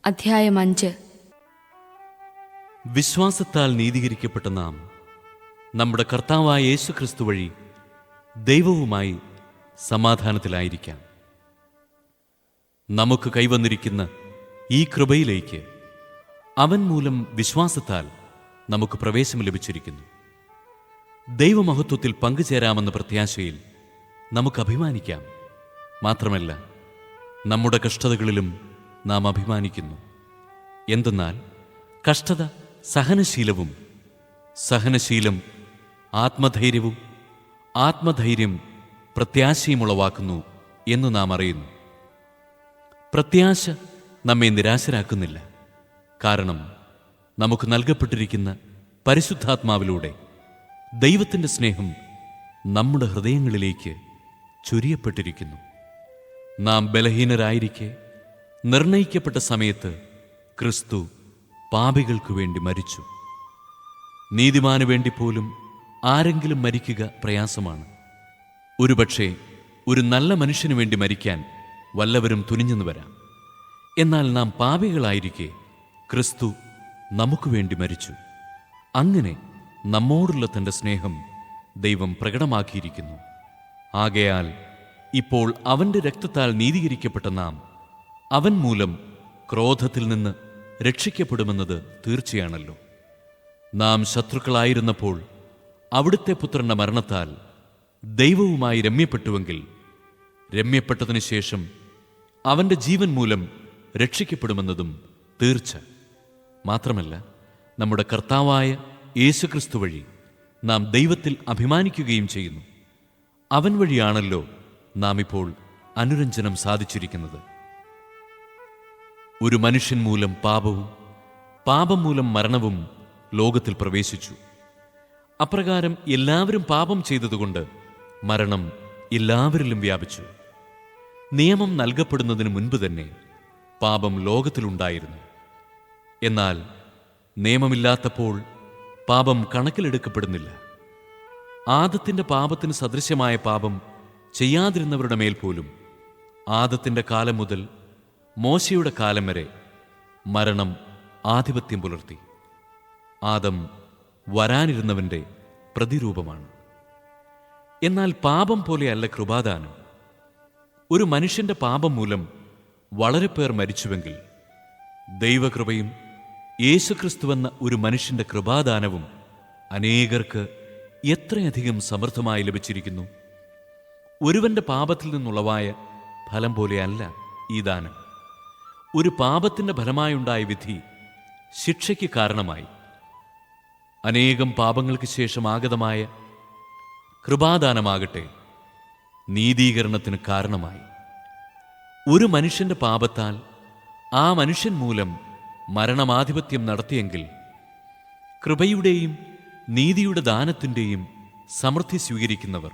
അധ്യായം 5. വിശ്വാസത്താൽ നീതീകരിക്കപ്പെട്ട നാം നമ്മുടെ കർത്താവായ യേശുക്രിസ്തു വഴി ദൈവവുമായി സമാധാനത്തിലായിരിക്കാം. നമുക്ക് കൈവന്നിരിക്കുന്ന ഈ കൃപയിലേക്ക് അവൻ മൂലം വിശ്വാസത്താൽ നമുക്ക് പ്രവേശം ലഭിച്ചിരിക്കുന്നു. ദൈവമഹത്വത്തിൽ പങ്കുചേരാമെന്ന പ്രത്യാശയിൽ നമുക്ക് അഭിമാനിക്കാം. മാത്രമല്ല, നമ്മുടെ കഷ്ടതകളിലും നാം അഭിമാനിക്കുന്നു. എന്തെന്നാൽ കഷ്ടത സഹനശീലവും, സഹനശീലം ആത്മധൈര്യവും, ആത്മധൈര്യം പ്രത്യാശയും ഉളവാക്കുന്നു എന്ന് നാം അറിയുന്നു. പ്രത്യാശ നമ്മെ നിരാശരാക്കുന്നില്ല. കാരണം നമുക്ക് നൽകപ്പെട്ടിരിക്കുന്ന പരിശുദ്ധാത്മാവിലൂടെ ദൈവത്തിൻ്റെ സ്നേഹം നമ്മുടെ ഹൃദയങ്ങളിലേക്ക് ചൊരിയപ്പെട്ടിരിക്കുന്നു. നാം ബലഹീനരായിരിക്കെ നിർണയിക്കപ്പെട്ട സമയത്ത് ക്രിസ്തു പാപികൾക്കു വേണ്ടി മരിച്ചു. നീതിമാനു വേണ്ടി പോലും ആരെങ്കിലും മരിക്കുക പ്രയാസമാണ്. ഒരുപക്ഷെ ഒരു നല്ല മനുഷ്യനു വേണ്ടി മരിക്കാൻ വല്ലവരും തുനിഞ്ഞെന്ന് വരാം. എന്നാൽ നാം പാപികളായിരിക്കെ ക്രിസ്തു നമുക്ക് വേണ്ടി മരിച്ചു. അങ്ങനെ നമ്മോടുള്ള തൻ്റെ സ്നേഹം ദൈവം പ്രകടമാക്കിയിരിക്കുന്നു. ആകയാൽ ഇപ്പോൾ അവൻ്റെ രക്തത്താൽ നീതീകരിക്കപ്പെട്ട നാം അവൻ മൂലം ക്രോധത്തിൽ നിന്ന് രക്ഷിക്കപ്പെടുമെന്നത് തീർച്ചയാണല്ലോ. നാം ശത്രുക്കളായിരുന്നപ്പോൾ അവിടുത്തെ പുത്രന്റെ മരണത്താൽ ദൈവവുമായി രമ്യപ്പെട്ടുവെങ്കിൽ രമ്യപ്പെട്ടതിനു ശേഷം അവൻ്റെ ജീവൻ മൂലം രക്ഷിക്കപ്പെടുമെന്നതും തീർച്ച. മാത്രമല്ല, നമ്മുടെ കർത്താവായ യേശുക്രിസ്തു വഴി നാം ദൈവത്തിൽ അഭിമാനിക്കുകയും ചെയ്യുന്നു. അവൻ വഴിയാണല്ലോ നാം ഇപ്പോൾ അനുരഞ്ജനം സാധിച്ചിരിക്കുന്നത്. ഒരു മനുഷ്യൻ മൂലം പാപവും, പാപം മൂലം മരണവും ലോകത്തിൽ പ്രവേശിച്ചു. അപ്രകാരം എല്ലാവരും പാപം ചെയ്തതുകൊണ്ട് മരണം എല്ലാവരിലും വ്യാപിച്ചു. നിയമം നൽകപ്പെടുന്നതിന് മുൻപ് തന്നെ പാപം ലോകത്തിലുണ്ടായിരുന്നു. എന്നാൽ നിയമമില്ലാത്തപ്പോൾ പാപം കണക്കിലെടുക്കപ്പെടുന്നില്ല. ആദത്തിന്റെ പാപത്തിന് സദൃശ്യമായ പാപം ചെയ്യാതിരുന്നവരുടെ മേൽ പോലും ആദത്തിന്റെ കാലം മുതൽ മോശയുടെ കാലം വരെ മരണം ആധിപത്യം പുലർത്തി. ആദം വരാനിരുന്നവന്റെ പ്രതിരൂപമാണ്. എന്നാൽ പാപം പോലെയല്ല കൃപാദാനം. ഒരു മനുഷ്യന്റെ പാപം മൂലം വളരെ പേർ മരിച്ചുവെങ്കിൽ ദൈവകൃപയും യേശുക്രിസ്തുവെന്ന ഒരു മനുഷ്യന്റെ കൃപാദാനവും അനേകർക്ക് എത്രയധികം സമൃദ്ധമായി ലഭിച്ചിരിക്കുന്നു. ഒരുവന്റെ പാപത്തിൽ നിന്നുളവായ ഫലം പോലെയല്ല ഈ ദാനം. ഒരു പാപത്തിന്റെ ഫലമായുണ്ടായ വിധി ശിക്ഷയ്ക്ക് കാരണമായി. അനേകം പാപങ്ങൾക്ക് ശേഷം ആഗതമായ കൃപാദാനമാകട്ടെ നീതീകരണത്തിന് കാരണമായി. ഒരു മനുഷ്യന്റെ പാപത്താൽ ആ മനുഷ്യൻ മൂലം മരണമാധിപത്യം നടത്തിയെങ്കിൽ കൃപയുടെയും നീതിയുടെ ദാനത്തിൻ്റെയും സമൃദ്ധി സ്വീകരിക്കുന്നവർ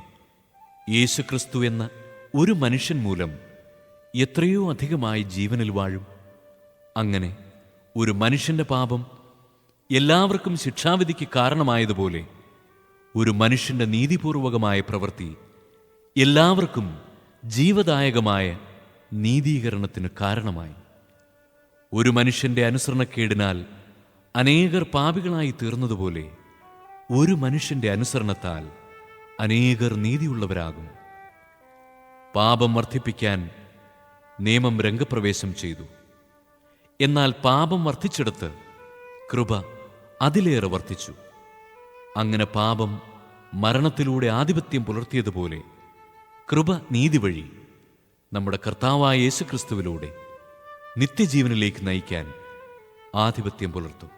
യേശുക്രിസ്തു എന്ന ഒരു മനുഷ്യൻ മൂലം എത്രയോ അധികമായി ജീവനിൽ വാഴും. അങ്ങനെ ഒരു മനുഷ്യന്റെ പാപം എല്ലാവർക്കും ശിക്ഷാവിധിക്ക് കാരണമായതുപോലെ ഒരു മനുഷ്യന്റെ നീതിപൂർവകമായ പ്രവൃത്തി എല്ലാവർക്കും ജീവദായകമായ നീതീകരണത്തിന് കാരണമായി. ഒരു മനുഷ്യന്റെ അനുസരണക്കേടിനാൽ അനേകർ പാപികളായി തീർന്നതുപോലെ ഒരു മനുഷ്യന്റെ അനുസരണത്താൽ അനേകർ നീതിയുള്ളവരാകും. പാപം വർദ്ധിപ്പിക്കാൻ നിയമം രംഗപ്രവേശം ചെയ്തു. എന്നാൽ പാപം വർദ്ധിച്ചിടത്ത് കൃപ അതിലേറെ വർദ്ധിച്ചു. അങ്ങനെ പാപം മരണത്തിലൂടെ ആധിപത്യം പുലർത്തിയതുപോലെ കൃപ നീതി വഴി നമ്മുടെ കർത്താവായ യേശുക്രിസ്തുവിലൂടെ നിത്യജീവനിലേക്ക് നയിക്കാൻ ആധിപത്യം പുലർത്തും.